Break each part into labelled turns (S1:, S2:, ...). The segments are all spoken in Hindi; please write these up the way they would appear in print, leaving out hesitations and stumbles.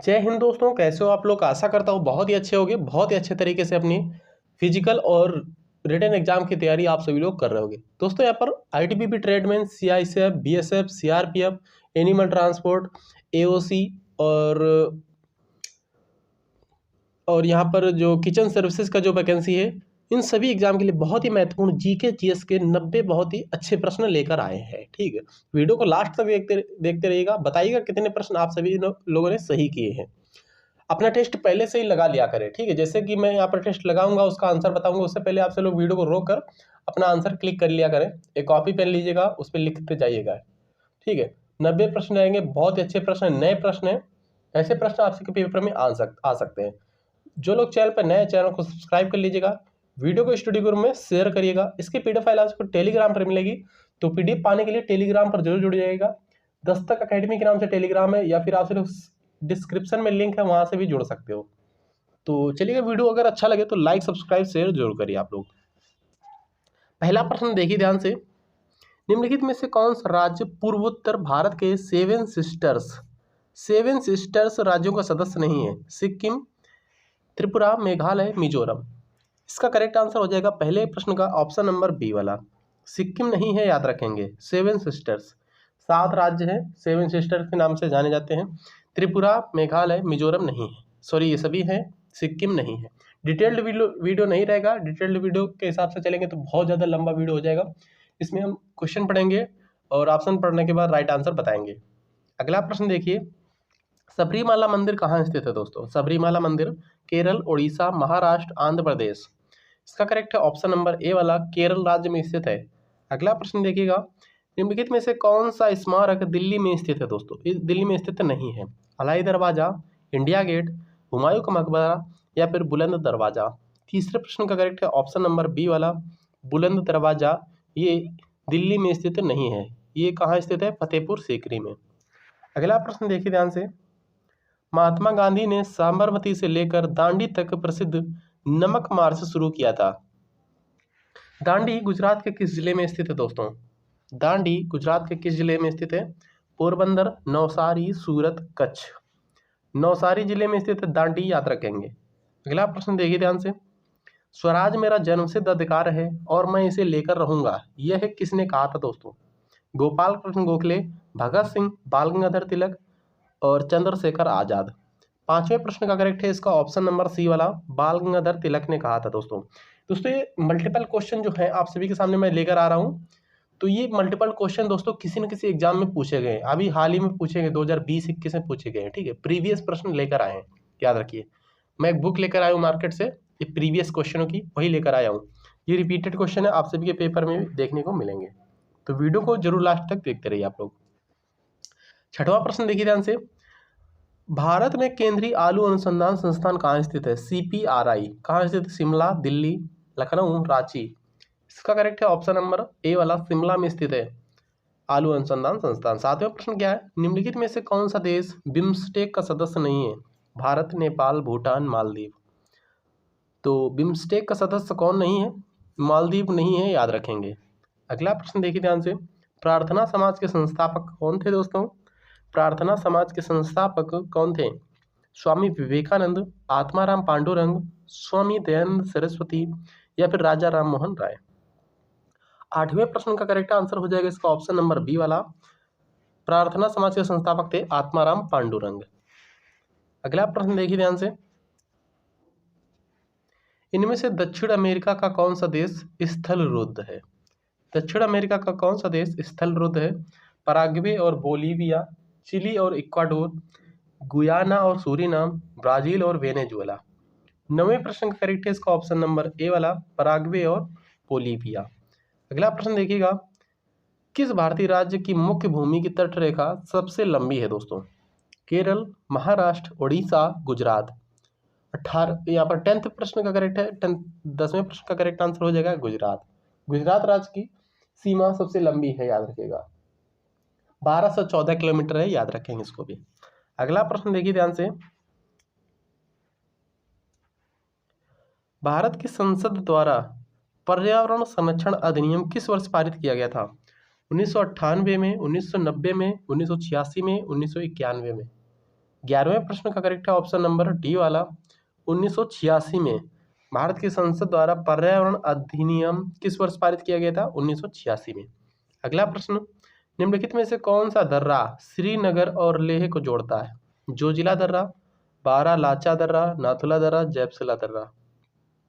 S1: जय हिंद दोस्तों, कैसे हो आप लोग। आशा करता हूँ बहुत ही अच्छे होगे, बहुत ही अच्छे तरीके से अपनी फिजिकल और रिटन एग्जाम की तैयारी आप सभी लोग कर रहे होगे। दोस्तों यहाँ पर ITBP tradesman, CISF, BSF, CRPF, animal transport, AOC और यहाँ पर जो किचन सर्विसेज का जो वैकेंसी है, इन सभी एग्जाम के लिए बहुत ही महत्वपूर्ण जीके जीएस के 90 बहुत ही अच्छे प्रश्न लेकर आए हैं। ठीक है, वीडियो को लास्ट तक देखते रहिएगा। बताइएगा कितने प्रश्न आप सभी लोगों ने सही किए हैं। अपना टेस्ट पहले से ही लगा लिया करें। ठीक है, जैसे कि मैं यहाँ पर टेस्ट लगाऊंगा, उसका आंसर बताऊंगा, उससे पहले आपसे लोग वीडियो को रोक कर अपना आंसर क्लिक कर लिया करें। एक कॉपी पेन लीजिएगा, उस पर लिखते जाइएगा। ठीक है, 90 प्रश्न रहेंगे, बहुत ही अच्छे प्रश्न, नए प्रश्न हैं। ऐसे प्रश्न आपके पेपर में आ सकते हैं। जो लोग चैनल पर नए, चैनल को सब्सक्राइब कर लीजिएगा, वीडियो को स्टडी ग्रुप में शेयर करिएगा। इसकी पीडीएफ फाइल आपको टेलीग्राम पर मिलेगी, तो पीडीएफ पाने के लिए टेलीग्राम पर जरूर जुड़ जाइएगा। दस्तक अकेडमी के नाम से टेलीग्राम है, या फिर आपसे लोग डिस्क्रिप्शन में लिंक है, वहां से भी जुड़ सकते हो। तो चलिए, वीडियो अगर अच्छा लगे तो लाइक, सब्सक्राइब, शेयर जरूर करिए आप लोग। पहला प्रश्न देखिए ध्यान से। निम्नलिखित में से कौन सा राज्य पूर्वोत्तर भारत के सेवन सिस्टर्स राज्यों का सदस्य नहीं है? सिक्किम, त्रिपुरा, मेघालय, मिजोरम। इसका करेक्ट आंसर हो जाएगा पहले प्रश्न का ऑप्शन नंबर बी वाला। सिक्किम नहीं है, याद रखेंगे। सेवन सिस्टर्स 7 राज्य हैं, सेवन सिस्टर्स के नाम से जाने जाते हैं। त्रिपुरा, मेघालय, मिजोरम नहीं है, सॉरी ये सभी हैं, सिक्किम नहीं है। डिटेल्ड वीडियो नहीं रहेगा, डिटेल्ड वीडियो के हिसाब से चलेंगे तो बहुत ज़्यादा लंबा वीडियो हो जाएगा। इसमें हम क्वेश्चन पढ़ेंगे और ऑप्शन पढ़ने के बाद राइट आंसर बताएंगे। अगला प्रश्न देखिए, सबरीमाला मंदिर कहाँ स्थित है दोस्तों? सबरीमाला मंदिर केरल, उड़ीसा, महाराष्ट्र, आंध्र प्रदेश। इसका करेक्ट है ऑप्शन नंबर ए वाला, केरल राज्य में स्थित है। अगला प्रश्न देखिएगा, निम्नलिखित में से कौन सा स्मारक दिल्ली में स्थित है दोस्तों? इस दिल्ली में स्थित नहीं है। अलाई दरवाजा, इंडिया गेट, हुमायूं का मकबरा, या फिर बुलंद दरवाजा। तीसरे प्रश्न का करेक्ट है ऑप्शन नंबर बी वाला, बुलंद दरवाजा। ये दिल्ली में स्थित नहीं है, ये कहाँ स्थित है? फतेहपुर सीकरी में। अगला प्रश्न देखिए ध्यान से। महात्मा गांधी ने साबरमती से लेकर दांडी तक प्रसिद्ध नमक मार्च शुरू किया था। दांडी गुजरात के किस जिले में स्थित है दोस्तों? दांडी गुजरात के किस जिले में स्थित है? पोरबंदर, नवसारी, सूरत, कच्छ। नवसारी जिले में स्थित है दांडी, याद रखेंगे। अगला प्रश्न देखिए ध्यान से। स्वराज मेरा जन्मसिद्ध अधिकार है और मैं इसे लेकर रहूंगा, यह किसने कहा था दोस्तों? गोपाल कृष्ण गोखले, भगत सिंह, बाल गंगाधर तिलक और चंद्रशेखर आजाद। पांचवें प्रश्न का करेक्ट है इसका ऑप्शन नंबर सी वाला, बाल गंगाधर तिलक ने कहा था दोस्तों। ये मल्टीपल क्वेश्चन जो है आप सभी के सामने मैं लेकर आ रहा हूँ। तो ये मल्टीपल क्वेश्चन दोस्तों किसी न किसी एग्जाम में पूछे गए हैं, अभी हाल ही में पूछे गए, 2020-21 में पूछे गए हैं। ठीक है, प्रीवियस प्रश्न लेकर आए हैं, याद रखिए। मैं एक बुक लेकर आया हूँ मार्केट से, ये प्रीवियस क्वेश्चनों की वही लेकर आया हूँ। ये रिपीटेड क्वेश्चन है, आप सभी के पेपर में भी देखने को मिलेंगे, तो वीडियो को जरूर लास्ट तक देखते रहिए आप लोग। छठवां प्रश्न देखिए ध्यान से। भारत में केंद्रीय आलू अनुसंधान संस्थान कहाँ स्थित है? CPRI कहाँ स्थित है? शिमला, दिल्ली, लखनऊ, रांची। इसका करेक्ट है ऑप्शन नंबर ए वाला, शिमला में स्थित है आलू अनुसंधान संस्थान। सातवें प्रश्न क्या है? निम्नलिखित में से कौन सा देश बिम्स्टेक का सदस्य नहीं है? भारत, नेपाल, भूटान, मालदीव। तो बिम्स्टेक का सदस्य कौन नहीं है? मालदीव नहीं है, याद रखेंगे। अगला प्रश्न देखिए ध्यान से। प्रार्थना समाज के संस्थापक कौन थे दोस्तों? प्रार्थना समाज के संस्थापक कौन थे? स्वामी विवेकानंद, आत्माराम पांडुरंग, स्वामी दयानंद सरस्वती, या फिर राजा राम मोहन राय। आठवें प्रश्न का करेक्ट आंसर हो जाएगा इसका ऑप्शन नंबर बी वाला, प्रार्थना समाज के संस्थापक थे आत्माराम पांडुरंग। अगला प्रश्न देखिए ध्यान से। इनमें से दक्षिण अमेरिका का कौन सा देश स्थल रुद्ध है? दक्षिण अमेरिका का कौन सा देश स्थल रुद्ध है? पराग्वे और बोलीविया, चिली और इक्वाडोर, गुयाना और सूरीनाम, ब्राजील और वेनेजुएला। नौवें प्रश्न का करेक्ट है इसका ऑप्शन नंबर ए वाला, पराग्वे और बोलीविया। अगला प्रश्न देखिएगा। किस भारतीय राज्य की मुख्य भूमि की तट रेखा सबसे लंबी है दोस्तों? केरल, महाराष्ट्र, उड़ीसा, गुजरात। 18 यहाँ पर 10th प्रश्न का करेक्ट है, 10वें प्रश्न का करेक्ट आंसर हो जाएगा गुजरात। गुजरात राज्य की सीमा सबसे लंबी है, याद रखिएगा, 1214 किलोमीटर है, याद रखेंगे इसको भी। अगला प्रश्न देखिए ध्यान से। भारत की संसद द्वारा पर्यावरण संरक्षण अधिनियम किस वर्ष पारित किया गया था? 1998 में, 1990 में, 1986 में, 1991 में। 11वें प्रश्न का करेक्ट है ऑप्शन नंबर डी वाला। 1986 में भारत की संसद द्वारा पर्यावरण अधिनियम किस वर्ष पारित किया गया था? 1986 में। अगला प्रश्न, निम्नलिखित में से कौन सा दर्रा श्रीनगर और लेह को जोड़ता है? जोजिला दर्रा, बारालाचा दर्रा, नाथुला दर्रा,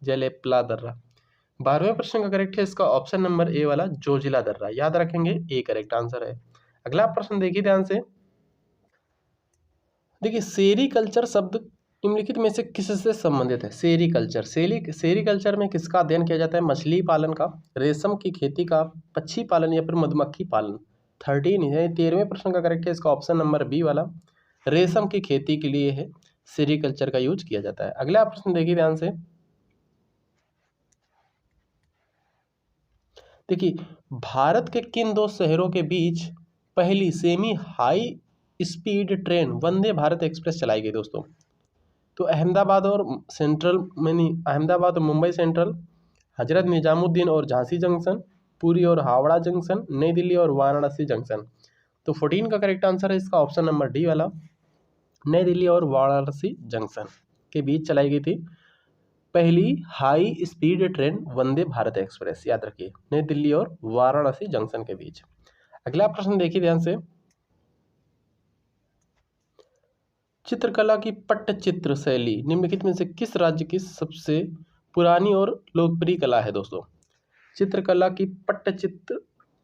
S1: जलेपला दर्रा। 12वें प्रश्न का करेक्ट है इसका ऑप्शन नंबर ए वाला जोजिला दर्रा, याद रखेंगे ए करेक्ट आंसर है। अगला प्रश्न देखिए ध्यान से, देखिए सेरीकल्चर शब्द निम्नलिखित में से किससे संबंधित है? सेरीकल्चर, सेरीकल्चर में किसका अध्ययन किया जाता है? मछली पालन का, रेशम की खेती का, पक्षी पालन या फिर मधुमक्खी पालन। 13 है, 13वें प्रश्न का करेक्ट है इसका ऑप्शन नंबर बी वाला, रेशम की खेती के लिए है सेरीकल्चर का यूज किया जाता है। अगला प्रश्न देखिए ध्यान से, देखिए भारत के किन दो शहरों के बीच पहली semi high speed train Vande Bharat express चलाई गई दोस्तों? तो अहमदाबाद और अहमदाबाद और मुंबई सेंट्रल, हजरत निजामुद्दीन और झांसी जंक्शन, पुरी और हावड़ा जंक्शन, नई दिल्ली और वाराणसी जंक्शन। तो 14 का करेक्ट आंसर है इसका ऑप्शन नंबर डी वाला, नई दिल्ली और वाराणसी जंक्शन के बीच चलाई गई थी पहली high speed train Vande Bharat express, याद रखिए नई दिल्ली और वाराणसी जंक्शन के बीच। अगला प्रश्न देखिए ध्यान से, चित्रकला की पट्टचित्र शैली निम्नलिखित में से किस राज्य की सबसे पुरानी और लोकप्रिय कला है दोस्तों? चित्रकला की पट्टचित्र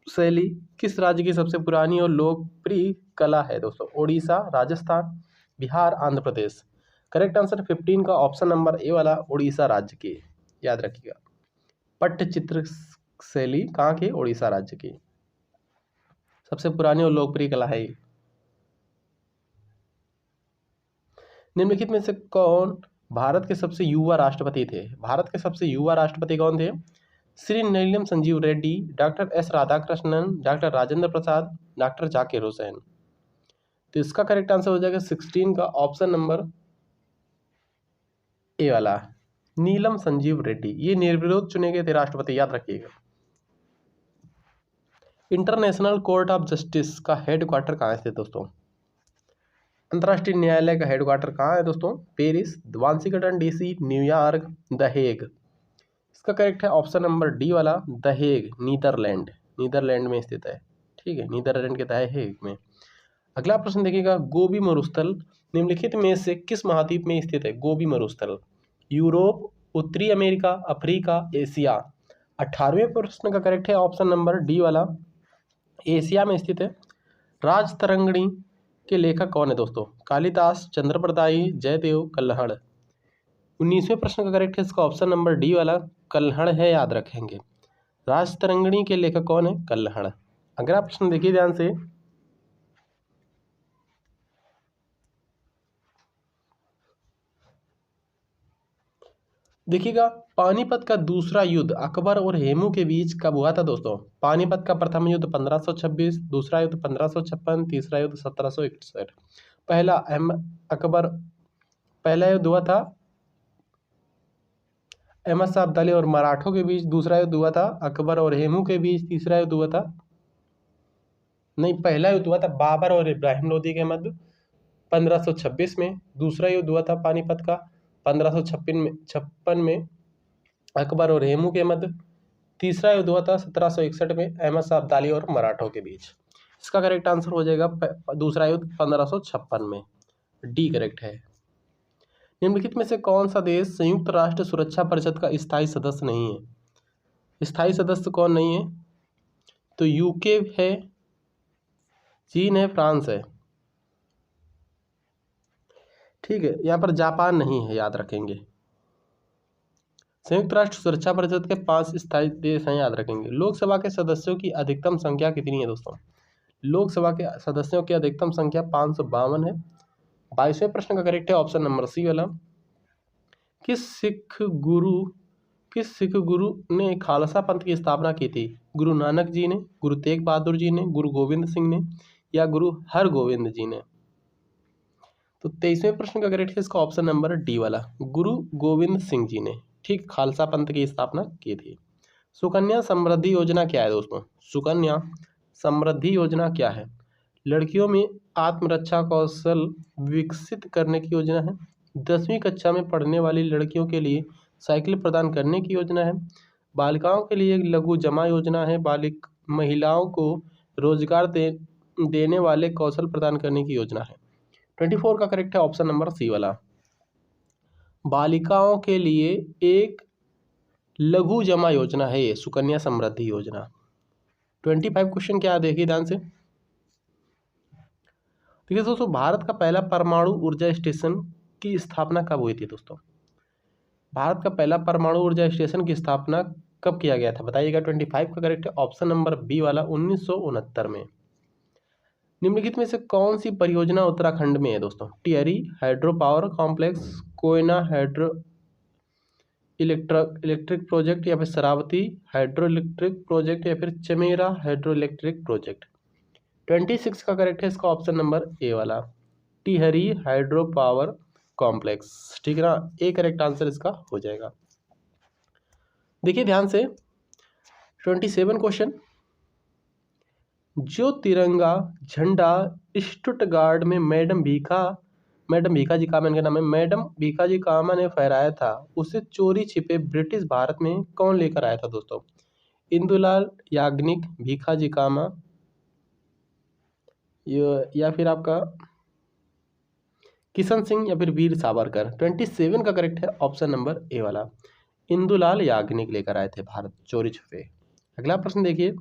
S1: शैली किस राज्य की सबसे पुरानी और लोकप्रिय कला है दोस्तों? ओडिशा, राजस्थान, बिहार, आंध्र प्रदेश। करेक्ट आंसर 15 का ऑप्शन नंबर ए वाला उड़ीसा राज्य की, याद रखिएगा। पट्टचित्र शैली कहाँ की? उड़ीसा राज्य की सबसे पुरानी और लोकप्रिय कला है। निम्नलिखित में से कौन भारत के सबसे युवा राष्ट्रपति थे? भारत के सबसे युवा राष्ट्रपति कौन थे? Shri Neelam Sanjiva Reddy, doctor S Radhakrishnan, doctor Rajendra Prasad, doctor Zakir Hussain. तो इसका करेक्ट आंसर हो जाएगा 16 का ऑप्शन नंबर ए वाला, नीलम संजीव रेड्डी। ये निर्विरोध चुने गए थे राष्ट्रपति, याद रखिएगा। इंटरनेशनल कोर्ट ऑफ जस्टिस का हेडक्वार्टर कहाँ है दोस्तों? अंतर्राष्ट्रीय न्यायालय का हेडक्वार्टर कहाँ है दोस्तों? Paris, Washington DC, New York, the Hague. इसका करेक्ट है ऑप्शन नंबर डी वाला, द हेग, नीदरलैंड, नीदरलैंड में स्थित है। ठीक है, नीदरलैंड के द हेग में। अगला प्रश्न देखिएगा, गोबी मरुस्थल निम्नलिखित में से किस महाद्वीप में स्थित है? गोबी मरुस्थल, यूरोप, उत्तरी अमेरिका, अफ्रीका, एशिया। 18वें प्रश्न का करेक्ट है ऑप्शन नंबर डी वाला, एशिया में स्थित है। राजतरंगिणी के लेखक कौन है दोस्तों? कालिदास, चंद्रप्रदायी, जयदेव, कल्हड़। 19वें प्रश्न का करेक्ट है इसका ऑप्शन नंबर डी वाला, कल्हड़ है, याद रखेंगे। राजतरंगिणी के लेखक कौन है? कल्हड़। अगला प्रश्न देखिए ध्यान से, देखिएगा पानीपत का दूसरा युद्ध अकबर और हेमू के बीच कब हुआ था दोस्तों? पानीपत का प्रथम युद्ध 1526, दूसरा युद्ध 1556, तीसरा युद्ध 1761। पहला युद्ध हुआ था अहमद शाह अब्दाली और मराठों के बीच, दूसरा युद्ध हुआ था अकबर और हेमू के बीच, तीसरा युद्ध हुआ था, नहीं पहला युद्ध हुआ था बाबर और इब्राहिम लोदी के मध्य 1526 में, दूसरा युद्ध हुआ था पानीपत का 1556 में अकबर और हेमू के मध्य, तीसरा युद्ध हुआ था 1761 में अहमद शाह अब्दाली और मराठों के बीच। इसका करेक्ट आंसर हो जाएगा दूसरा युद्ध 1556 में, डी करेक्ट है। निम्नलिखित में से कौन सा देश संयुक्त राष्ट्र सुरक्षा परिषद का स्थायी सदस्य नहीं है? स्थायी सदस्य कौन नहीं है? तो यूके है, चीन है, फ्रांस है। ठीक है, यहाँ पर जापान नहीं है, याद रखेंगे। संयुक्त राष्ट्र सुरक्षा परिषद के 5 स्थायी देश हैं, याद रखेंगे। लोकसभा के सदस्यों की अधिकतम संख्या कितनी है दोस्तों? लोकसभा के सदस्यों की अधिकतम संख्या 552 है। 22वें प्रश्न का करेक्ट है ऑप्शन नंबर सी वाला, किस सिख गुरु ने खालसा पंथ की स्थापना की थी? गुरु नानक जी ने, गुरु तेग बहादुर जी ने, गुरु गोविंद सिंह ने, या गुरु हरगोविंद जी ने? तो 23वें प्रश्न का करेक्ट है इसका ऑप्शन नंबर डी वाला, गुरु गोविंद सिंह जी ने, ठीक, खालसा पंथ की स्थापना की थी। सुकन्या समृद्धि योजना क्या है दोस्तों? सुकन्या समृद्धि योजना क्या है? लड़कियों में आत्मरक्षा कौशल विकसित करने की योजना है। 10वीं कक्षा में पढ़ने वाली लड़कियों के लिए साइकिल प्रदान करने की योजना है। बालिकाओं के लिए लघु जमा योजना है। महिलाओं को रोजगार देने वाले कौशल प्रदान करने की योजना है। 24 का करेक्ट है ऑप्शन नंबर सी वाला। बालिकाओं के लिए एक लघु जमा योजना है ये, सुकन्या समृद्धि योजना। 25 क्वेश्चन क्या है, देखिए ध्यान से। देखिए दोस्तों, भारत का पहला परमाणु ऊर्जा स्टेशन की स्थापना कब हुई थी दोस्तों? भारत का पहला परमाणु ऊर्जा स्टेशन की स्थापना कब किया गया था, बताइएगा। 25 का करेक्ट है ऑप्शन नंबर बी वाला, 1969 में। निम्नलिखित में से कौन सी परियोजना उत्तराखंड में है दोस्तों? Tehri hydro power complex, Koyna hydro electric project, या फिर शरावती हाइड्रो इलेक्ट्रिक प्रोजेक्ट, या फिर चमेरा हाइड्रो इलेक्ट्रिक प्रोजेक्ट। 26 का करेक्ट है इसका ऑप्शन नंबर ए वाला, टिहरी हाइड्रो पावर कॉम्प्लेक्स। ठीक है ना, ए करेक्ट आंसर इसका हो जाएगा। देखिए ध्यान से 27 क्वेश्चन। जो तिरंगा झंडा स्टुटगार्ड में मैडम भीखा जी कामा इनका नाम है, मैडम भीखा जी कामा ने फहराया था, उसे चोरी छिपे ब्रिटिश भारत में कौन लेकर आया था दोस्तों? इंदुलाल याग्निक, भीखा जी कामा, या फिर आपका किशन सिंह, या फिर वीर सावरकर। 27 का करेक्ट है ऑप्शन नंबर ए वाला, इंदुलाल याग्निक लेकर आए थे भारत चोरी छुपे। अगला प्रश्न देखिए,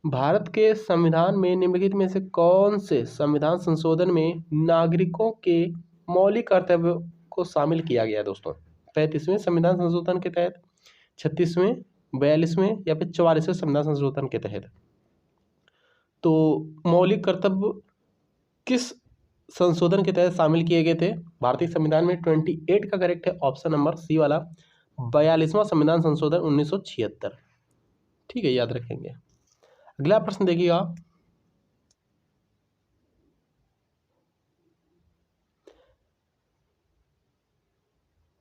S1: भारत के संविधान में निम्नलिखित में से कौन से संविधान संशोधन में नागरिकों के मौलिक कर्तव्य को शामिल किया गया दोस्तों? 35वें संविधान संशोधन के तहत, 36वें, 42वें, या फिर 44वें संविधान संशोधन के तहत? तो मौलिक कर्तव्य किस संशोधन के तहत शामिल किए गए थे भारतीय संविधान में? 28 का करेक्ट है ऑप्शन नंबर सी वाला, 42वां संविधान संशोधन 1976। ठीक है, याद रखेंगे। अगला प्रश्न देखिएगा,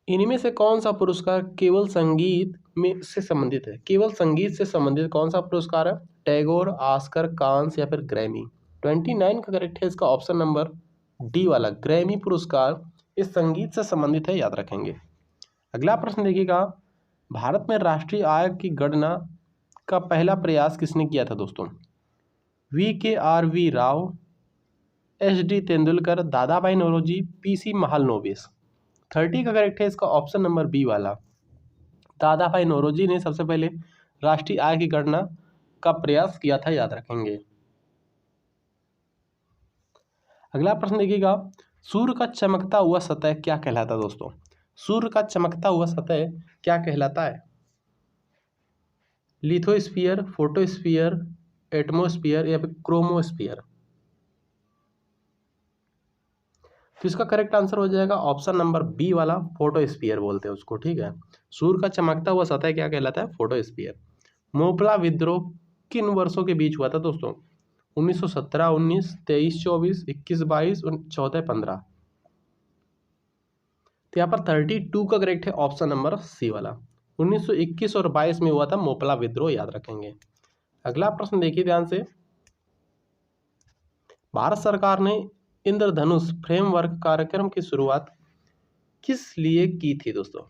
S1: इनमें से कौन सा पुरस्कार केवल संगीत में से संबंधित है? केवल संगीत से संबंधित कौन सा पुरस्कार है? टैगोर, ऑस्कर, कांस, या फिर ग्रैमी। 29 का करेक्ट है इसका ऑप्शन नंबर डी वाला, ग्रैमी पुरस्कार इस संगीत से संबंधित है, याद रखेंगे। अगला प्रश्न देखिएगा, भारत में राष्ट्रीय आय की गणना का पहला प्रयास किसने किया था दोस्तों? VKRV राव, SD तेंदुलकर, दादा भाई नौरोजी, PC महालनोबिस। 30 का करेक्ट है इसका ऑप्शन नंबर बी वाला, दादा भाई नौरोजी ने सबसे पहले राष्ट्रीय आय की गणना का प्रयास किया था, याद रखेंगे। अगला प्रश्न देखिएगा, सूर्य का चमकता हुआ सतह क्या कहलाता है दोस्तों? सूर्य का चमकता हुआ सतह क्या कहलाता है? लिथोस्फीयर, फोटोस्फीयर, एटमोस्फीयर, या फिर क्रोमोस्फीयर। तो इसका करेक्ट आंसर हो जाएगा ऑप्शन नंबर बी वाला, फोटोस्फीयर बोलते हैं उसको। ठीक है, सूर्य का चमकता हुआ सतह क्या कहलाता है? फोटोस्फीयर। मोपला विद्रोह किन वर्षों के बीच हुआ था दोस्तों? 1917, 19, 23, 24, 21, 22, 14, 15। तो यहाँ पर 32 का करेक्ट है ऑप्शन नंबर सी वाला, 1921 और 22 में हुआ था मोपला विद्रोह, याद रखेंगे। अगला प्रश्न देखिए ध्यान से, भारत सरकार ने इंद्रधनुष फ्रेमवर्क कार्यक्रम की शुरुआत किस लिए की थी दोस्तों?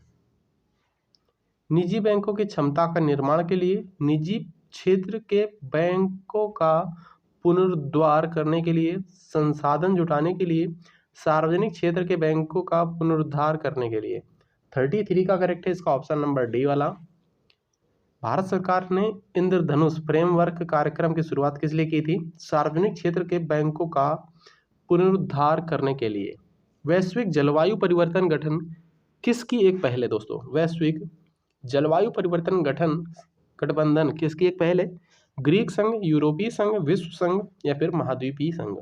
S1: निजी बैंकों की क्षमता का निर्माण के लिए, निजी क्षेत्र के बैंकों का पुनरुद्धार करने के लिए, संसाधन जुटाने के लिए, सार्वजनिक क्षेत्र के बैंकों का पुनरुद्धार करने के लिए। 33 का करेक्ट है इसका ऑप्शन नंबर डी वाला, भारत सरकार ने इंद्रधनुष फ्रेमवर्क कार्यक्रम की शुरुआत किस लिए की थी? सार्वजनिक क्षेत्र के बैंकों का पुनरुद्धार करने के लिए। वैश्विक जलवायु परिवर्तन गठन किसकी एक पहल है दोस्तों? वैश्विक जलवायु परिवर्तन गठबंधन किसकी एक पहल है? ग्रीक संघ, यूरोपीय संघ, विश्व संघ, या फिर महाद्वीपीय संघ।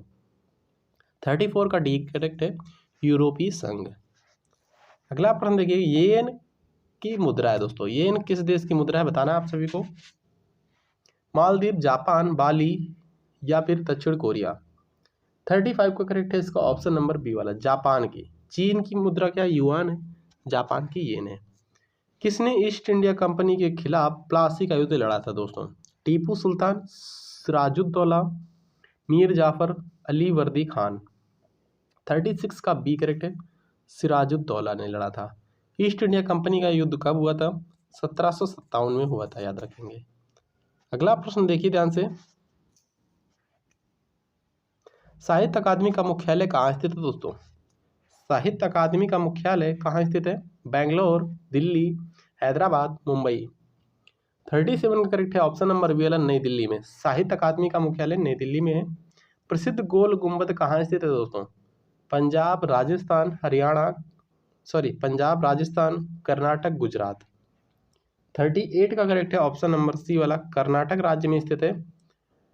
S1: 34 का डी करेक्ट है, यूरोपीय संघ। अगला प्रश्न देखिए, येन की मुद्रा है दोस्तों, येन किस देश की मुद्रा है, बताना आप सभी को। मालदीव, जापान, बाली, या फिर दक्षिण कोरिया। 35 का करेक्ट है इसका ऑप्शन नंबर बी वाला, जापान की। चीन की मुद्रा क्या युआन है, जापान की येन है। किसने ईस्ट इंडिया कंपनी के खिलाफ प्लासी का युद्ध लड़ा था दोस्तों? टीपू सुल्तान, सिराजुद्दौला, मीर जाफर अली वर्दी खान। 36 का बी करेक्ट है, सिराजुद्दौला ने लड़ा था। ईस्ट इंडिया कंपनी का युद्ध कब हुआ था? 1757 में हुआ था, याद रखेंगे। अगला प्रश्न देखिए ध्यान से। साहित्य अकादमी का मुख्यालय कहाँ स्थित है दोस्तों? साहित्य अकादमी का मुख्यालय कहाँ स्थित है? बेंगलोर, दिल्ली, हैदराबाद, मुंबई। 37 का करेक्ट है ऑप्शन नंबर बी वाला, नई दिल्ली में। साहित्य अकादमी का मुख्यालय नई दिल्ली में है। प्रसिद्ध गोल गुंबद कहाँ स्थित है दोस्तों? पंजाब, राजस्थान, हरियाणा, पंजाब, राजस्थान, कर्नाटक, गुजरात। 38 का करेक्ट है ऑप्शन नंबर सी वाला, कर्नाटक राज्य में स्थित है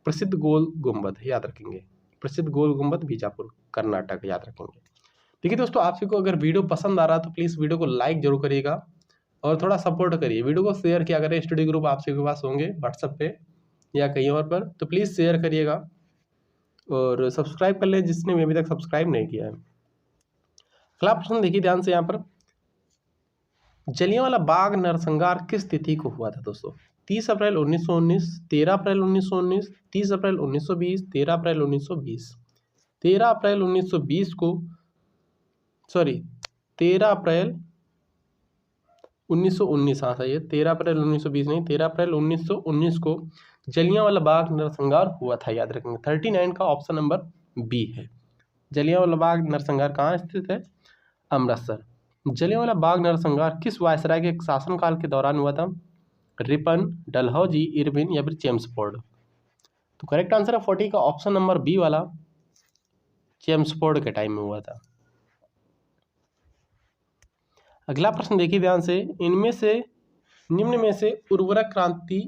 S1: प्रसिद्ध गोल गुंबद, याद रखेंगे। प्रसिद्ध गोल गुंबद बीजापुर, कर्नाटक, याद रखेंगे। देखिए दोस्तों, आप को अगर वीडियो पसंद आ रहा है तो प्लीज़ वीडियो को लाइक जरूर करिएगा और थोड़ा सपोर्ट करिए। वीडियो को शेयर किया करें, स्टडी ग्रुप आप सभी के पास होंगे व्हाट्सएप पे या कहीं और पर, तो प्लीज़ शेयर करिएगा और सब्सक्राइब कर लें जिसने भी अभी तक सब्सक्राइब नहीं किया है। अगला प्रश्न देखिए ध्यान से यहाँ पर। जलियांवाला बाग नरसंहार किस तिथि को हुआ था दोस्तों? 30 अप्रैल 1919, 13 अप्रैल 1919, 30 अप्रैल 1920, 13 अप्रैल 1920। 13 अप्रैल 1920 को 13 अप्रैल 1919, हाँ सही है, 13 अप्रैल 1920 नहीं, 13 अप्रैल 1919 को जलियांवाला बाग नरसंहार हुआ था, याद रखेंगे। 39 का ऑप्शन नंबर बी है। जलियांवाला बाग नरसंहार कहाँ स्थित है? अमृतसर। जलियांवाला बाग नरसंहार किस वायसराय के शासनकाल के दौरान हुआ था? रिपन, डलहौजी, इरविन या फिर चेम्सफोर्ड। तो करेक्ट आंसर है 40 का ऑप्शन नंबर बी वाला, चेम्सफोर्ड के टाइम में हुआ था। अगला प्रश्न देखिए ध्यान से। निम्न में से उर्वरक क्रांति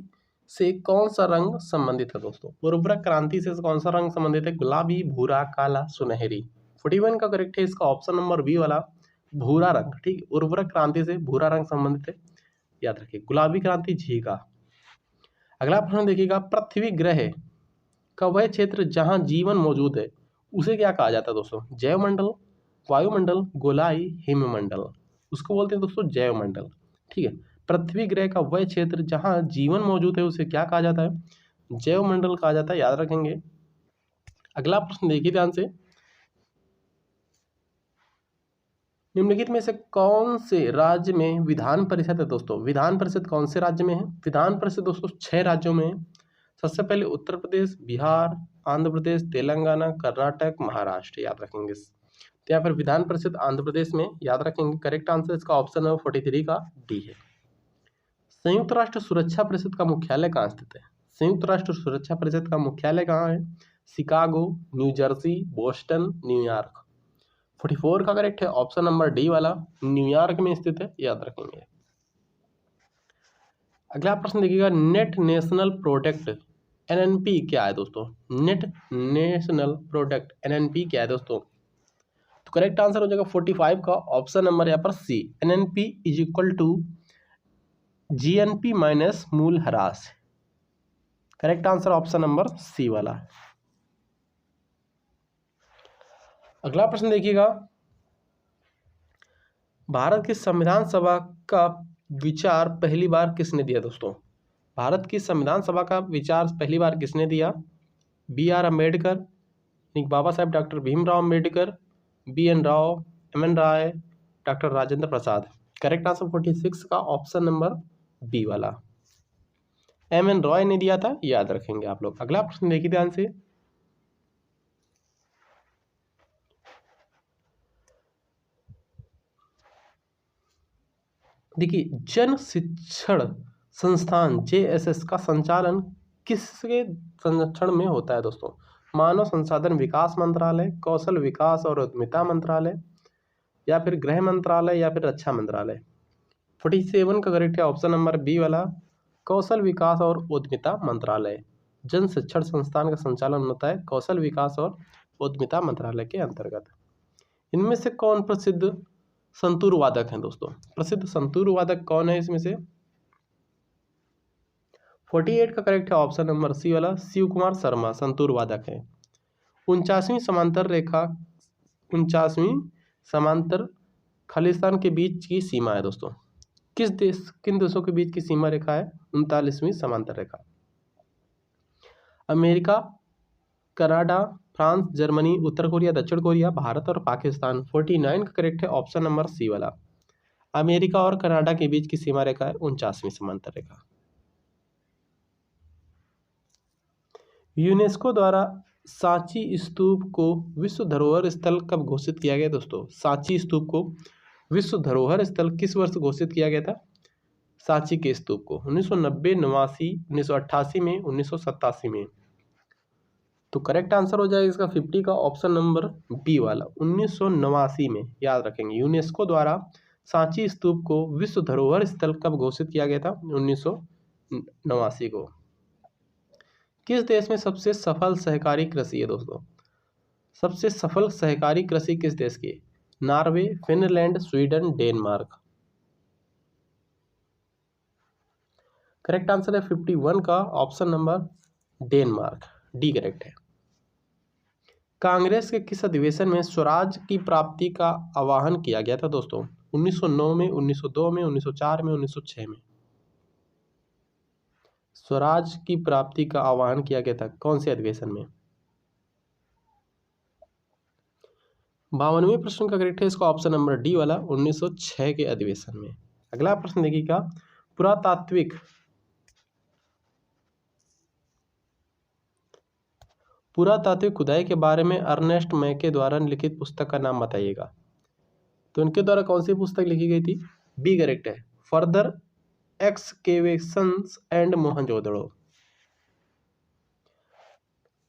S1: से कौन सा रंग संबंधित है दोस्तों? उर्वरक क्रांति से कौन सा रंग संबंधित है? गुलाबी, भूरा, काला, सुनहरी। 41 का करेक्ट है इसका ऑप्शन नंबर बी वाला, भूरा रंग। ठीक है, उर्वरक क्रांति से भूरा रंग संबंधित है, याद रखिए। गुलाबी क्रांति झींगा। अगला प्रश्न देखिएगा। पृथ्वी ग्रह का वह क्षेत्र जहां जीवन मौजूद है उसे क्या कहा जाता है दोस्तों? जैवमंडल, वायुमंडल, गोलाई, हिममंडल। उसको बोलते हैं दोस्तों जैवमंडल। ठीक है, पृथ्वी ग्रह का वह क्षेत्र जहां जीवन मौजूद है उसे क्या कहा जाता है? जैवमंडल कहा जाता है, याद रखेंगे। अगला प्रश्न देखिए ध्यान से। निम्नलिखित में से कौन से राज्य में विधान परिषद है दोस्तों? विधान परिषद कौन से राज्य में है? विधान परिषद दोस्तों 6 राज्यों में है। सबसे पहले उत्तर प्रदेश, बिहार, आंध्र प्रदेश, तेलंगाना, कर्नाटक, महाराष्ट्र, याद रखेंगे। तो यहाँ पर विधान परिषद आंध्र प्रदेश में, याद रखेंगे। करेक्ट आंसर इसका ऑप्शन नंबर 43 का डी है। संयुक्त राष्ट्र सुरक्षा परिषद का मुख्यालय कहाँ स्थित है? संयुक्त राष्ट्र सुरक्षा परिषद का मुख्यालय कहाँ है? Chicago, new Jersey, Boston, New York. 44 का करेक्ट है ऑप्शन नंबर डी वाला, न्यूयॉर्क में स्थित है, याद रखेंगे। अगला प्रश्न देखिएगा। नेट नेशनल प्रोडक्ट एनएनपी क्या है दोस्तों? नेट नेशनल प्रोडक्ट एनएनपी क्या है दोस्तों? तो करेक्ट आंसर हो जाएगा 45 का ऑप्शन नंबर यहाँ पर C, NNP is equal to GNP minus मूल ह्रास। Correct answer option number C वाला। अगला प्रश्न देखिएगा। भारत की संविधान सभा का विचार पहली बार किसने दिया दोस्तों? भारत की संविधान सभा का विचार पहली बार किसने दिया? B R Ambedkar, Baba Saheb doctor Bhimrao Ambedkar, B N Rao, M N Roy, doctor Rajendra Prasad. Correct answer 46 का ऑप्शन नंबर बी वाला, एम एन रॉय ने दिया था, याद रखेंगे आप लोग। अगला प्रश्न देखिए ध्यान से। देखिए, जन शिक्षण संस्थान जेएसएस का संचालन किसके संरक्षण में होता है दोस्तों? मानव संसाधन विकास मंत्रालय, कौशल विकास और उद्यमिता मंत्रालय, या फिर गृह मंत्रालय, या फिर रक्षा मंत्रालय। 47 का करेक्ट है ऑप्शन नंबर बी वाला, कौशल विकास और उद्यमिता मंत्रालय। जन शिक्षण संस्थान का संचालन होता है कौशल विकास और उद्यमिता मंत्रालय के अंतर्गत। इनमें से कौन प्रसिद्ध संतूर वादक हैं दोस्तों? प्रसिद्ध संतूर वादक कौन है इसमें से? 48 का करेक्ट है ऑप्शन नंबर सी वाला, शिव कुमार शर्मा संतूर वादक है। 49वीं समांतर खालिस्तान के बीच की सीमा है दोस्तों। किन देशों के बीच की सीमा रेखा है? 39वीं समांतर रेखा। अमेरिका, कनाडा, फ्रांस, जर्मनी, उत्तर कोरिया, दक्षिण कोरिया, भारत और पाकिस्तान। 49 का करेक्ट है ऑप्शन नंबर सी वाला। अमेरिका और कनाडा के बीच की सीमा रेखा है 49वीं समांतर रेखा। यूनेस्को द्वारा सांची स्तूप को विश्व धरोहर स्थल कब घोषित किया गया दोस्तों? सांची स्तूप को विश्व धरोहर स्थल किस वर्ष घोषित किया गया था? सांची के स्तूप को 1990, 89, 1988 में, 1987 में। तो करेक्ट आंसर हो जाएगा इसका 50 का ऑप्शन नंबर बी वाला, 1989 में। याद रखेंगे, यूनेस्को द्वारा सांची स्तूप को विश्व धरोहर स्थल कब घोषित किया गया था? 1989 को। किस देश में सबसे सफल सहकारी कृषि है दोस्तों? सबसे सफल सहकारी कृषि किस देश की? Norway, Finland, Sweden, Denmark. Correct answer है 51 का option number Denmark, D correct है। कांग्रेस के किस अधिवेशन में स्वराज की प्राप्ति का आह्वान किया गया था दोस्तों? 1909 में, 1902 में, 1904 में, 1906 में। स्वराज की प्राप्ति का आह्वान किया गया था कौन से अधिवेशन में? 52वें प्रश्न का करेक्ट है इसका ऑप्शन नंबर डी वाला, 1906 के अधिवेशन में। अगला प्रश्न देखिएगा, पुरातात्विक खुदाई के बारे में अर्नेस्ट मैके द्वारा लिखित पुस्तक का नाम बताइएगा। तो इनके द्वारा कौन सी पुस्तक लिखी गई थी? बी करेक्ट है, further excavations and Mohenjodaro.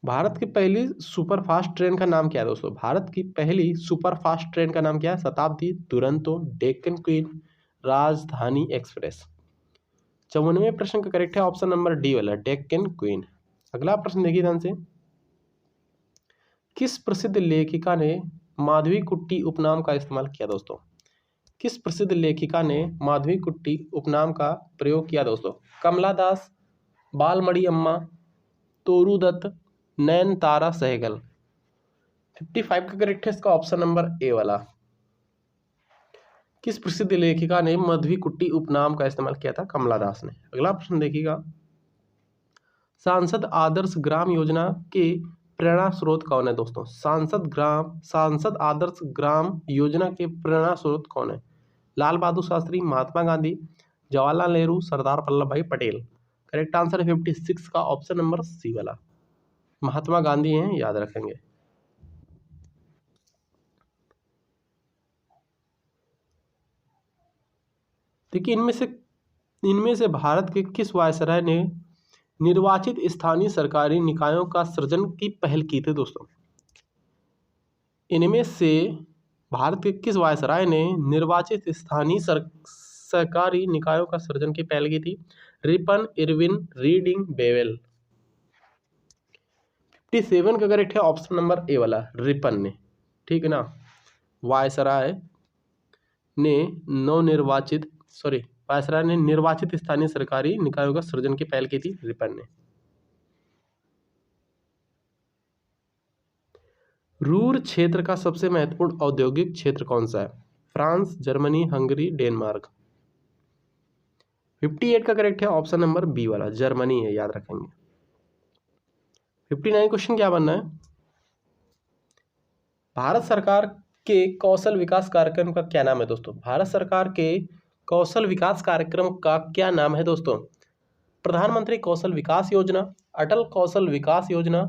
S1: Bharat की पहली सुपरफास्ट ट्रेन का नाम क्या है दोस्तों? भारत की पहली सुपरफास्ट ट्रेन का नाम क्या है? शताब्दी, दुरंतो, डेक्कन क्वीन, राजधानी एक्सप्रेस। 54वें प्रश्न का करेक्ट है ऑप्शन नंबर डी वाला, डेक्कन क्वीन। अगला प्रश्न देखिए ध्यान से, किस प्रसिद्ध लेखिका ने माधवी कुट्टी उपनाम का इस्तेमाल किया दोस्तों? किस प्रसिद्ध लेखिका ने माधवी कुट्टी उपनाम का प्रयोग किया दोस्तों? कमला दास, बालमणि अम्मा, तोरू दत्त, नयनतारा सहगल। 55 का करेक्ट है इसका ऑप्शन नंबर ए वाला। किस प्रसिद्ध लेखिका ने माधवी कुट्टी उपनाम का इस्तेमाल किया था? कमला दास ने। अगला प्रश्न देखिएगा, सांसद आदर्श ग्राम योजना के प्रेरणा स्रोत कौन है दोस्तों? सांसद आदर्श ग्राम योजना के प्रेरणा स्रोत कौन है? लाल बहादुर शास्त्री, महात्मा गांधी, जवाहरलाल नेहरू, सरदार वल्लभ भाई पटेल। करेक्ट आंसर है 56 का ऑप्शन नंबर सी वाला, महात्मा गांधी हैं, याद रखेंगे। देखिए, इनमें से भारत के किस वायसराय ने निर्वाचित स्थानीय सरकारी निकायों का सृजन की पहल की थी दोस्तों? इनमें से भारत के किस वायसराय ने निर्वाचित स्थानीय सरकारी निकायों का सृजन की पहल की थी? Ripon, Irwin, reading, Wavell. 57 का करेक्ट है ऑप्शन नंबर ए वाला, रिपन ने। ठीक है ना, वायसराय ने निर्वाचित स्थानीय सरकारी निकायों का सृजन की पहल की थी रिपन ने। रूर क्षेत्र का सबसे महत्वपूर्ण औद्योगिक क्षेत्र कौन सा है? France, Germany, Hungary, Denmark. 58 का करेक्ट है ऑप्शन नंबर बी वाला, जर्मनी है, याद रखेंगे। 59 क्वेश्चन क्या बनना है, भारत सरकार के कौशल विकास कार्यक्रम का क्या नाम है दोस्तों? भारत सरकार के कौशल विकास कार्यक्रम का क्या नाम है दोस्तों? प्रधानमंत्री कौशल विकास योजना, अटल कौशल विकास योजना,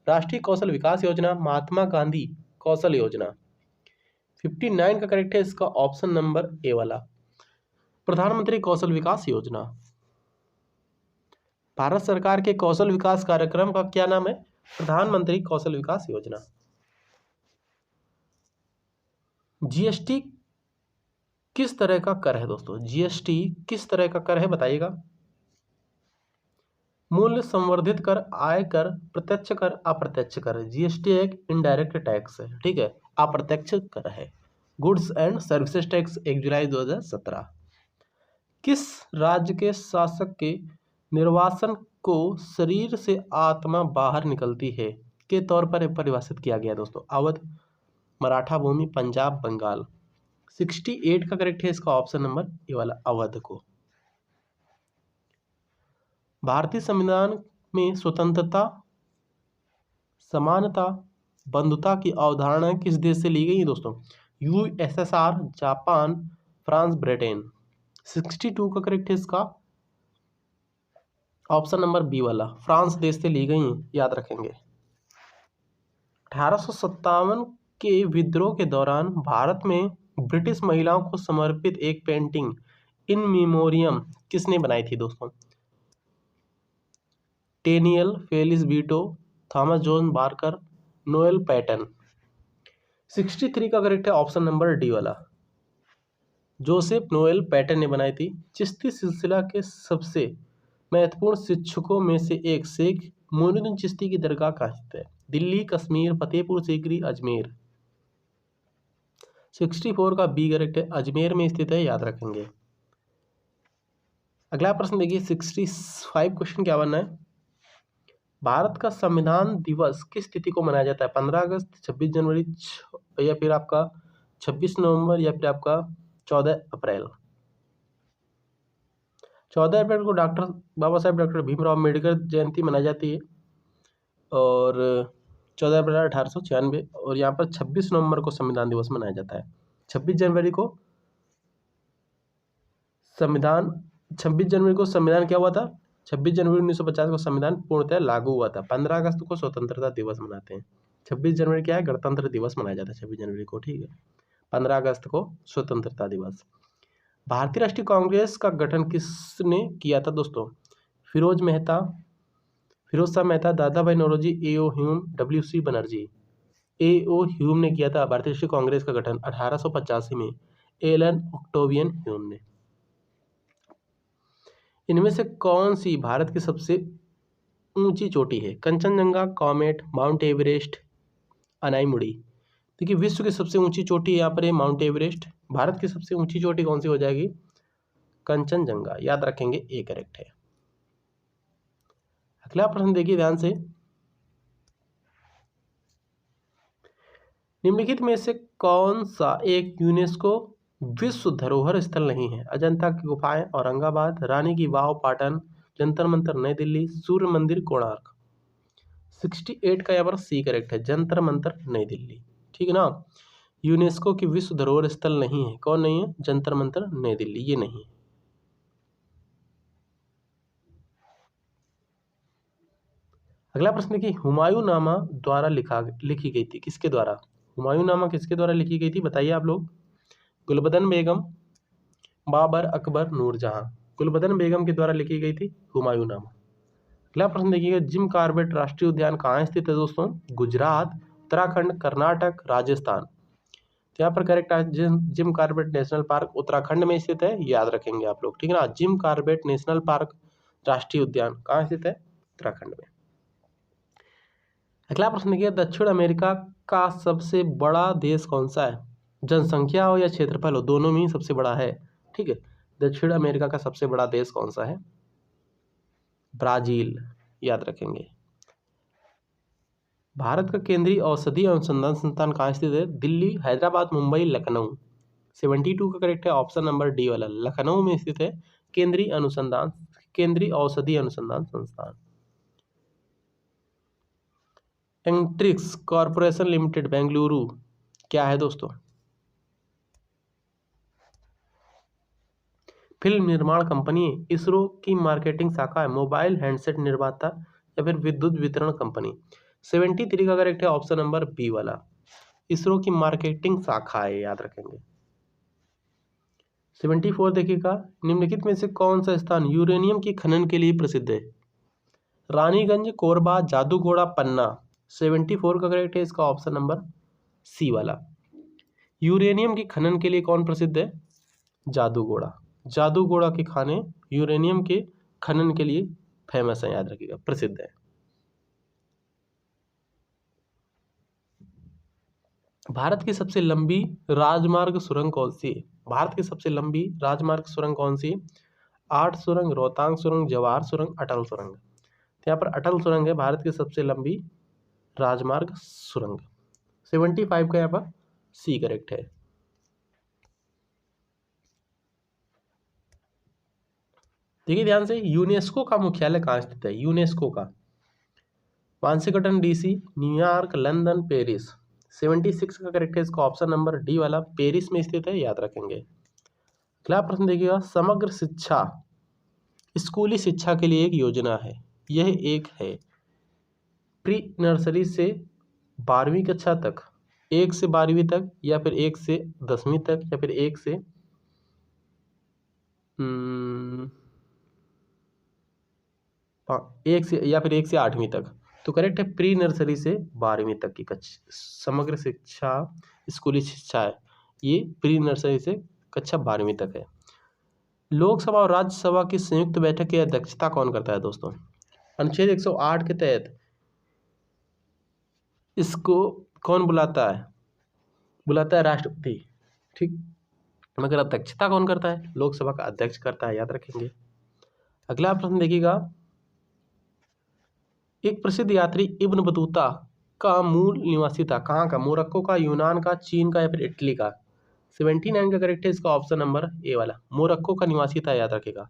S1: राष्ट्रीय कौशल विकास योजना, महात्मा गांधी कौशल योजना। 59 का करेक्ट है इसका ऑप्शन नंबर ए वाला, प्रधानमंत्री कौशल विकास योजना। भारत सरकार के कौशल विकास कार्यक्रम का क्या नाम है? प्रधानमंत्री कौशल विकास योजना। जीएसटी किस तरह का कर है दोस्तों? जीएसटी किस तरह का कर है बताइएगा। मूल्य संवर्धित कर, आय कर, प्रत्यक्ष कर, अप्रत्यक्ष कर। जीएसटी एक इनडायरेक्ट टैक्स है, ठीक है, अप्रत्यक्ष कर है। गुड्स एंड सर्विसेज टैक्स 1 जुलाई 2017। किस राज्य के शासक के निर्वासन को शरीर से आत्मा बाहर निकलती है के तौर पर परिभाषित किया गया दोस्तों? अवध, मराठा भूमि, पंजाब, बंगाल। 68 का करेक्ट है इसका ऑप्शन नंबर ए वाला, अवध को। भारतीय संविधान में स्वतंत्रता समानता बंधुता की अवधारणा किस देश से ली गई है दोस्तों? USSR, Japan, France, Britain. 62 का करेक्ट है इसका ऑप्शन नंबर बी वाला, फ्रांस देश से ली गई है, याद रखेंगे। 1857 के विद्रोह के दौरान भारत में ब्रिटिश महिलाओं को समर्पित एक पेंटिंग इन मेमोरियम किसने बनाई थी दोस्तों? Tenniel, Felice Beato, Thomas John Barker, Noel Paton. 63 का करेक्ट है ऑप्शन नंबर डी वाला, जोसेफ नोएल पैटन ने बनाई थी। चिश्ती सिलसिला के सबसे महत्वपूर्ण शिक्षकों में से एक शेख मोइनुद्दीन चिश्ती की दरगाह कहाँ स्थित है? दिल्ली, कश्मीर, फतेहपुर सीकरी, अजमेर। 64 का बी करेक्ट है, अजमेर में स्थित है, याद रखेंगे। अगला प्रश्न देखिए 65 क्वेश्चन क्या बनना है? भारत का संविधान दिवस किस तिथि को मनाया जाता है? 15 अगस्त, 26 जनवरी, या फिर आपका 26 नवंबर, या फिर आपका 14 अप्रैल। 14 अप्रैल को डॉक्टर बाबा साहेब डॉक्टर भीमराव अम्बेडकर जयंती मनाई जाती है, और 14 अप्रैल 1896, और यहाँ पर 26 नवंबर को संविधान दिवस मनाया जाता है। 26 जनवरी को संविधान 26 जनवरी को संविधान क्या हुआ था? 26 जनवरी 1950 को संविधान पूर्णतः लागू हुआ था। 15 अगस्त को स्वतंत्रता दिवस मनाते हैं। 26 जनवरी क्या है? गणतंत्र दिवस मनाया जाता है 26 जनवरी को, ठीक है। 15 अगस्त को स्वतंत्रता दिवस। भारतीय राष्ट्रीय कांग्रेस का गठन किसने किया था दोस्तों? Firoz Shah Mehta, Dadabhai Naoroji, A O. Hume, W C. Banerjee. A O. Hume ने किया था भारतीय राष्ट्रीय कांग्रेस का गठन 1885 में, एलन ऑक्टेवियन ह्यूम ने। इनमें से कौन सी भारत की सबसे ऊंची चोटी है? Kanchenjunga, comet, mount Everest, Anamudi. देखिए विश्व की सबसे ऊंची चोटी यहाँ पर है माउंट एवरेस्ट। भारत की सबसे ऊंची चोटी कौन सी हो जाएगी? कंचनजंगा, याद रखेंगे, ए करेक्ट है। अगला प्रश्न देखिए ध्यान से, निम्नलिखित में से कौन सा एक यूनेस्को विश्व धरोहर स्थल नहीं है? अजंता की गुफाएं, औरंगाबाद, रानी की वाव पाटन, जंतर मंतर नई दिल्ली, सूर्य मंदिर कोणार्क। 68 का यहाँ पर सी करेक्ट है, जंतर मंतर नई दिल्ली, ठीक है ना। यूनेस्को की विश्व धरोहर स्थल नहीं है, कौन नहीं है? जंतर मंतर नई दिल्ली, ये नहीं है। अगला प्रश्न देखिए, हुमायूंनामा द्वारा लिखी गई थी, किसके द्वारा? हुमायूंनामा किसके द्वारा लिखी गई थी बताइए आप लोग? गुलबदन बेगम, बाबर, अकबर, नूरजहां। गुलबदन बेगम के द्वारा लिखी गई थी हुमायूंनामा। अगला प्रश्न देखिएगा, जिम कॉर्बेट राष्ट्रीय उद्यान कहाँ स्थित है दोस्तों? गुजरात, उत्तराखंड, कर्नाटक, राजस्थान। तो यहाँ पर करेक्ट है Jim Corbett national park Uttarakhand में स्थित है, याद रखेंगे आप लोग, ठीक है ना। जिम कॉर्बेट नेशनल पार्क राष्ट्रीय उद्यान कहाँ स्थित है? उत्तराखंड में। अगला प्रश्न देखिए, दक्षिण अमेरिका का सबसे बड़ा देश कौन सा है? जनसंख्या हो या क्षेत्रफल हो, दोनों में ही सबसे बड़ा है, ठीक है। दक्षिण अमेरिका का सबसे बड़ा देश कौन सा है? ब्राजील, याद रखेंगे। भारत का केंद्रीय औषधि अनुसंधान संस्थान कहाँ स्थित है? दिल्ली, हैदराबाद, मुंबई, लखनऊ। 72 का करेक्ट है ऑप्शन नंबर डी वाला, लखनऊ में स्थित है केंद्रीय औषधि अनुसंधान संस्थान। एंट्रिक्स कॉरपोरेशन लिमिटेड बेंगलुरु क्या है दोस्तों? फिल्म निर्माण कंपनी है। इसरो की मार्केटिंग शाखा है। मोबाइल हैंडसेट निर्माता या फिर विद्युत वितरण कंपनी। 73 का करेक्ट है ऑप्शन नंबर बी वाला, इसरो की मार्केटिंग शाखा है, याद रखेंगे। 74 देखिएगा, निम्नलिखित में से कौन सा स्थान यूरेनियम की खनन के लिए प्रसिद्ध है? रानीगंज, कोरबा, जादूगोड़ा, पन्ना। 74 का करेक्ट है इसका ऑप्शन नंबर सी वाला, यूरेनियम की खनन के लिए कौन प्रसिद्ध है? जादूगोड़ा। जादूगोड़ा के खाने यूरेनियम के खनन के लिए फेमस है, याद रखिएगा, प्रसिद्ध है। भारत की सबसे लंबी राजमार्ग सुरंग कौन सी है? भारत की सबसे लंबी राजमार्ग सुरंग कौन सी? 8 सुरंग, रोहतांग सुरंग, जवाहर सुरंग, अटल सुरंग। तो यहाँ पर अटल सुरंग है भारत की सबसे लंबी राजमार्ग सुरंग। 75 का यहाँ पर सी करेक्ट है। देखिए ध्यान से, यूनेस्को का मुख्यालय कहाँ स्थित है? यूनेस्को का Washington DC, New York, London, Paris. 76 का करेक्ट है इसका ऑप्शन नंबर डी वाला, पेरिस में स्थित है, याद रखेंगे। अगला प्रश्न देखिएगा, समग्र शिक्षा स्कूली शिक्षा के लिए एक योजना है। यह एक है प्री नर्सरी से 12वीं कक्षा तक, 1 से 12वीं तक, या फिर 1 से 10वीं तक, या फिर 1 से एक से या फिर 1 से 8वीं तक। तो करेक्ट है प्री नर्सरी से 12वीं तक की समग्र शिक्षा स्कूली शिक्षा है, ये प्री नर्सरी से कक्षा 12वीं तक है। लोकसभा और राज्यसभा की संयुक्त बैठक की अध्यक्षता कौन करता है दोस्तों? अनुच्छेद 108 के तहत इसको कौन बुलाता है? बुलाता है राष्ट्रपति, ठीक। मगर अध्यक्षता कौन करता है? लोकसभा का अध्यक्ष करता है, याद रखेंगे। अगला प्रश्न देखिएगा, एक प्रसिद्ध यात्री इब्न बतूता का मूल निवासी था, कहाँ का? मोरक्को का, यूनान का, चीन का, या फिर इटली का? 79 का करेक्ट है इसका ऑप्शन नंबर ए वाला, मोरक्को का निवासी था, याद रखेगा।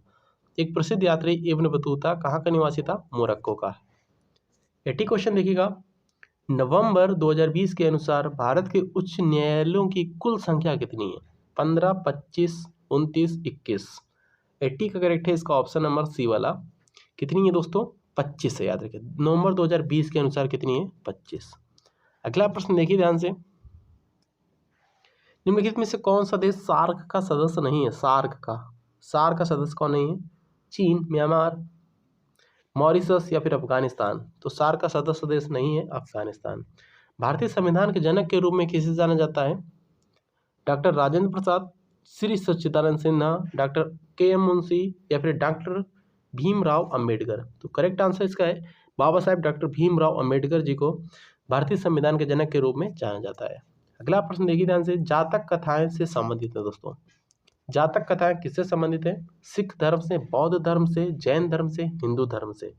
S1: एक प्रसिद्ध यात्री इब्न बतूता कहाँ का निवासी था? मोरक्को का। 80 क्वेश्चन देखिएगा, नवंबर 2020 के अनुसार भारत के उच्च न्यायालयों की कुल संख्या कितनी है? 15, 25, 29, 21। 80 का करेक्ट है इसका ऑप्शन नंबर सी वाला, कितनी है दोस्तों? 25 है, याद रखिए। नवंबर 2020 के अनुसार कितनी है? 25। अगला प्रश्न देखिए ध्यान से, निम्नलिखित में से कौन सा देश सार्क का सदस्य नहीं है? सार्क का सदस्य कौन नहीं है? चीन, म्यांमार, मॉरिशस, या फिर अफगानिस्तान? तो सार्क का सदस्य देश नहीं है अफगानिस्तान। भारतीय संविधान के जनक के रूप में किसे जाना जाता है? डॉक्टर राजेंद्र प्रसाद, श्री सच्चिदानंद सिन्हा, डॉक्टर के.एम. मुंशी, या फिर डॉक्टर भीमराव अंबेडकर? तो करेक्ट आंसर इसका है बाबा साहेब डॉक्टर भीमराव अंबेडकर जी को भारतीय संविधान के जनक के रूप में जाना जाता है। अगला प्रश्न देखिए ध्यान से, जातक कथाएं से संबंधित है दोस्तों। जातक कथाएं किससे संबंधित है? सिख धर्म से, बौद्ध धर्म से, जैन धर्म से, हिंदू धर्म से?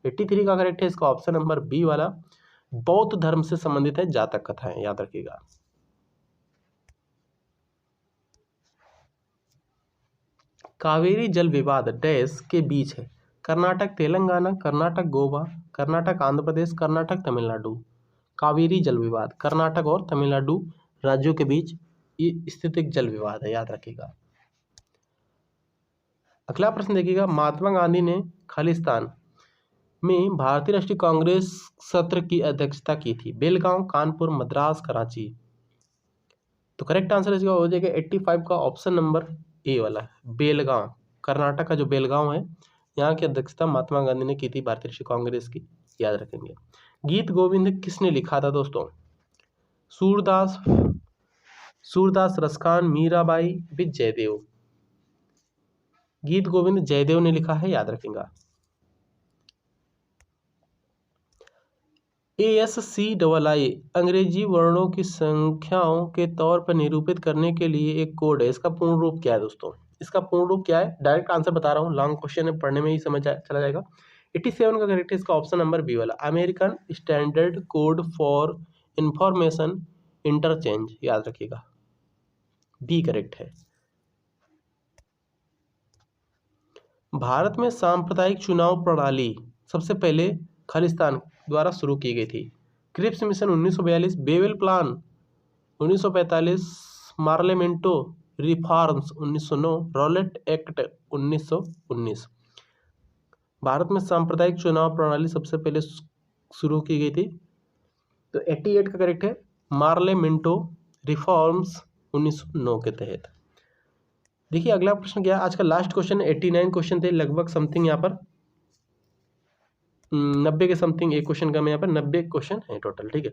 S1: 83 का करेक्ट है इसका ऑप्शन नंबर बी वाला, बौद्ध धर्म से संबंधित है जातक कथाएं, याद रखिएगा। कावेरी जल विवाद डैश के बीच है? कर्नाटक तेलंगाना, कर्नाटक गोवा, कर्नाटक आंध्र प्रदेश, कर्नाटक तमिलनाडु? कावेरी जल विवाद कर्नाटक और तमिलनाडु राज्यों के बीच ये स्थित एक जल विवाद है, याद रखिएगा। अगला प्रश्न देखिएगा, महात्मा गांधी ने खालिस्तान में भारतीय राष्ट्रीय कांग्रेस सत्र की अध्यक्षता की थी? बेलगांव, कानपुर, मद्रास, कराची? तो करेक्ट आंसर इसका हो जाएगा 85 का ऑप्शन नंबर ए वाला, बेलगांव। कर्नाटक का जो बेलगांव है, यहाँ की अध्यक्षता महात्मा गांधी ने की थी भारतीय राष्ट्रीय कांग्रेस की, याद रखेंगे। गीत गोविंद किसने लिखा था दोस्तों? सूरदास, रसखान, मीराबाई, भी जयदेव? गीत गोविंद जयदेव ने लिखा है, याद रखेंगे। ASCII अंग्रेजी वर्णों की संख्याओं के तौर पर निरूपित करने के लिए एक कोड है, इसका पूर्ण रूप क्या है दोस्तों? इसका पूर्ण रूप क्या है? डायरेक्ट आंसर बता रहा हूँ, लॉन्ग क्वेश्चन है, पढ़ने में ही चला जाएगा। 87 का करेक्ट है इसका ऑप्शन नंबर बी वाला, American standard code for information interchange, याद रखिएगा, बी करेक्ट है। भारत में सांप्रदायिक चुनाव प्रणाली सबसे पहले खालिस्तान द्वारा शुरू की गई थी? Cripps mission 1942, Wavell plan 1945, Morley Minto reforms 1909, Rowlatt act 1919? भारत में सांप्रदायिक चुनाव प्रणाली सबसे पहले शुरू की गई थी, तो 88 का करेक्ट है, मार्लेमेंटो रिफॉर्म्स 1909 के तहत। देखिए अगला प्रश्न क्या है, आज का लास्ट क्वेश्चन 89 क्वेश्चन थे लगभग, समथिंग यहाँ पर 90 के समथिंग, एक क्वेश्चन का में यहाँ पर 90 क्वेश्चन है टोटल, ठीक है।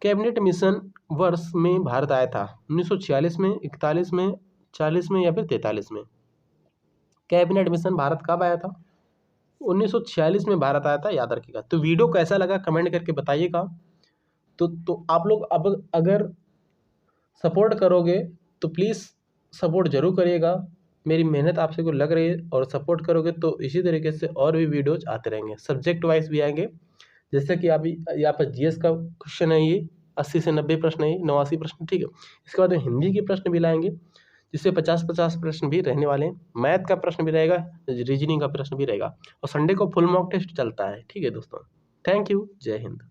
S1: कैबिनेट मिशन वर्ष में भारत आया था? 1946 में, 41 में, 40 में, या फिर 43 में? कैबिनेट मिशन भारत कब आया था? 1946 में भारत आया था, याद रखिएगा। तो वीडियो कैसा लगा कमेंट करके बताइएगा। तो आप लोग अब अगर सपोर्ट करोगे तो प्लीज़ सपोर्ट जरूर करिएगा, मेरी मेहनत आपसे को लग रही है, और सपोर्ट करोगे तो इसी तरीके से और भी वीडियोज आते रहेंगे, सब्जेक्ट वाइज भी आएंगे। जैसे कि अभी यहाँ पर जीएस का क्वेश्चन है, ये 80 से 90 प्रश्न है, 89 प्रश्न, ठीक है। इसके बाद हिंदी के प्रश्न भी लाएंगे, जिससे 50-50 प्रश्न भी रहने वाले हैं। मैथ का प्रश्न भी रहेगा, रीजनिंग का प्रश्न भी रहेगा, और संडे को फुल मॉक टेस्ट चलता है, ठीक है दोस्तों। Thank you. जय हिंद।